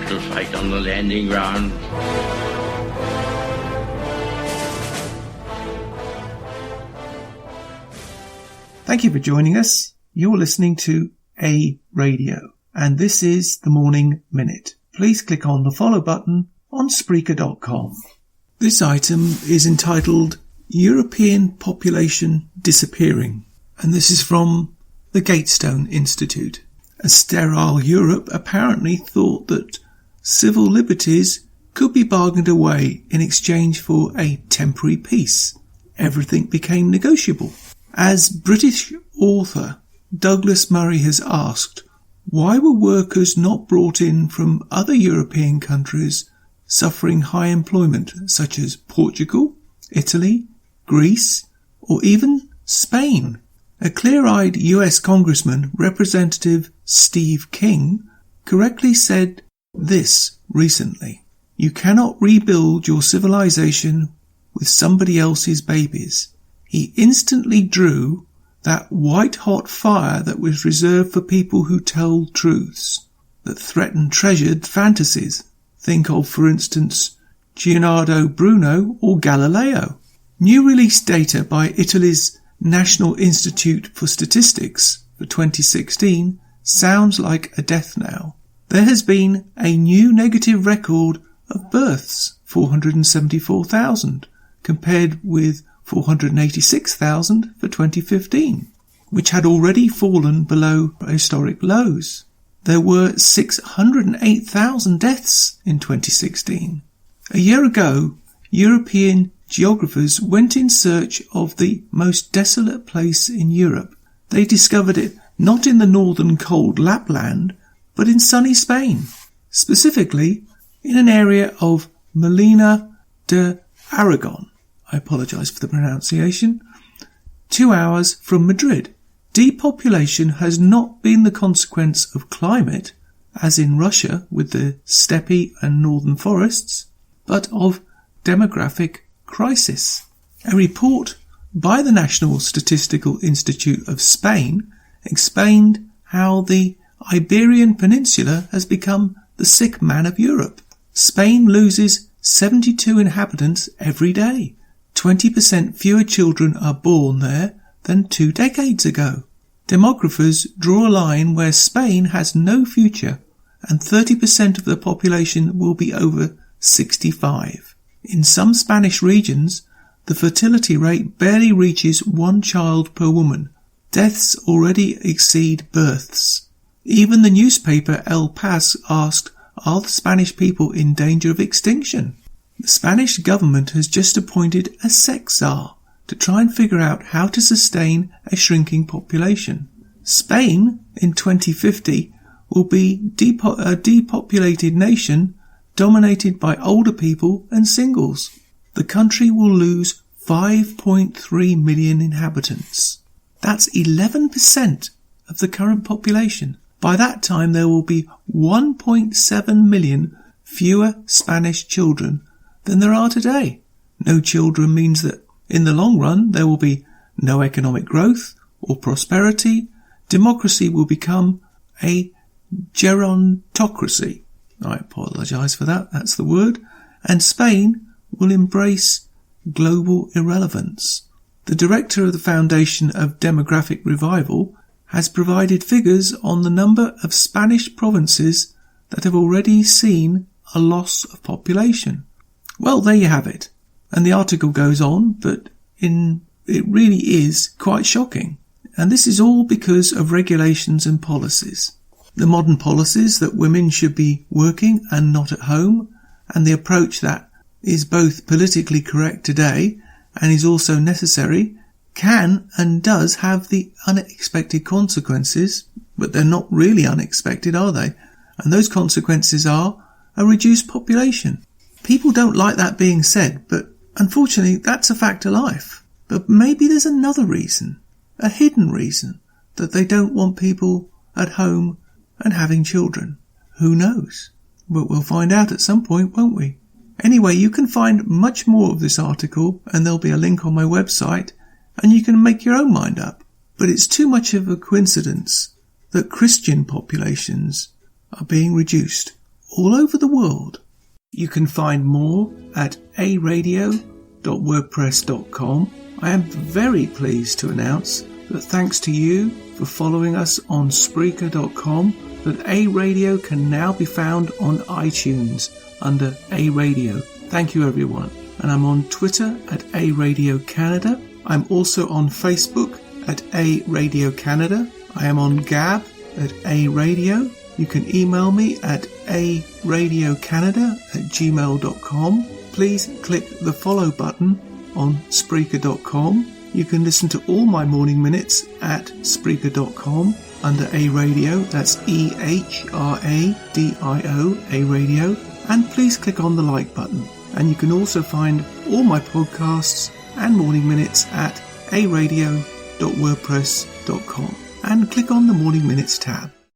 to fight on the landing ground. Thank you for joining us. You're listening to A Radio, and this is the Morning Minute. Please click on the follow button on Spreaker.com. This item is entitled European Population Disappearing, and this is from the Gatestone Institute. A sterile Europe apparently thought that civil liberties could be bargained away in exchange for a temporary peace. Everything became negotiable. As British author Douglas Murray has asked, why were workers not brought in from other European countries suffering high employment, such as Portugal, Italy, Greece, or even Spain? A clear-eyed US Congressman, Representative Steve King, correctly said this recently: "You cannot rebuild your civilization with somebody else's babies." He instantly drew that white-hot fire that was reserved for people who tell truths, that threaten treasured fantasies. Think of, for instance, Leonardo Bruno or Galileo. New release data by Italy's National Institute for Statistics for 2016 sounds like a death knell. There has been a new negative record of births, 474,000, compared with 486,000 for 2015, which had already fallen below historic lows. There were 608,000 deaths in 2016. A year ago, European geographers went in search of the most desolate place in Europe. They discovered it not in the northern cold Lapland, but in sunny Spain, specifically in an area of Molina de Aragon. I apologise for the pronunciation. 2 hours from Madrid. Depopulation has not been the consequence of climate, as in Russia with the steppe and northern forests, but of demographic crisis. A report by the National Statistical Institute of Spain explained how the Iberian Peninsula has become the sick man of Europe. Spain loses 72 inhabitants every day. 20% fewer children are born there than 2 decades ago. Demographers draw a line where Spain has no future, and 30% of the population will be over 65. In some Spanish regions, the fertility rate barely reaches 1 child per woman. Deaths already exceed births. Even the newspaper El Paz asked, are the Spanish people in danger of extinction? The Spanish government has just appointed a sex czar to try and figure out how to sustain a shrinking population. Spain, in 2050, will be a depopulated nation dominated by older people and singles. The country will lose 5.3 million inhabitants. That's 11% of the current population. By that time, there will be 1.7 million fewer Spanish children than there are today. No children means that in the long run there will be no economic growth or prosperity. Democracy will become a gerontocracy. I apologise for that, that's the word. And Spain will embrace global irrelevance. The director of the Foundation of Demographic Revival has provided figures on the number of Spanish provinces that have already seen a loss of population. Well, there you have it. And the article goes on, but it really is quite shocking. And this is all because of regulations and policies. The modern policies that women should be working and not at home, and the approach that is both politically correct today and is also necessary, can and does have the unexpected consequences, but they're not really unexpected, are they? And those consequences are a reduced population. People don't like that being said, but unfortunately that's a fact of life. But maybe there's another reason, a hidden reason, that they don't want people at home and having children. Who knows? But we'll find out at some point, won't we? Anyway, you can find much more of this article, and there'll be a link on my website, and you can make your own mind up. But it's too much of a coincidence that Christian populations are being reduced all over the world. You can find more at aradio.wordpress.com. I am very pleased to announce that thanks to you for following us on Spreaker.com, that A Radio can now be found on iTunes under A Radio. Thank you, everyone. And I'm on Twitter at A Radio Canada. I'm also on Facebook at A Radio Canada. I am on Gab at A Radio. You can email me at aradiocanada@gmail.com. Please click the follow button on Spreaker.com. You can listen to all my morning minutes at Spreaker.com under A Radio. That's EHRADIO, A Radio. And please click on the like button. And you can also find all my podcasts and morning minutes at aradio.wordpress.com. And click on the Morning Minutes tab.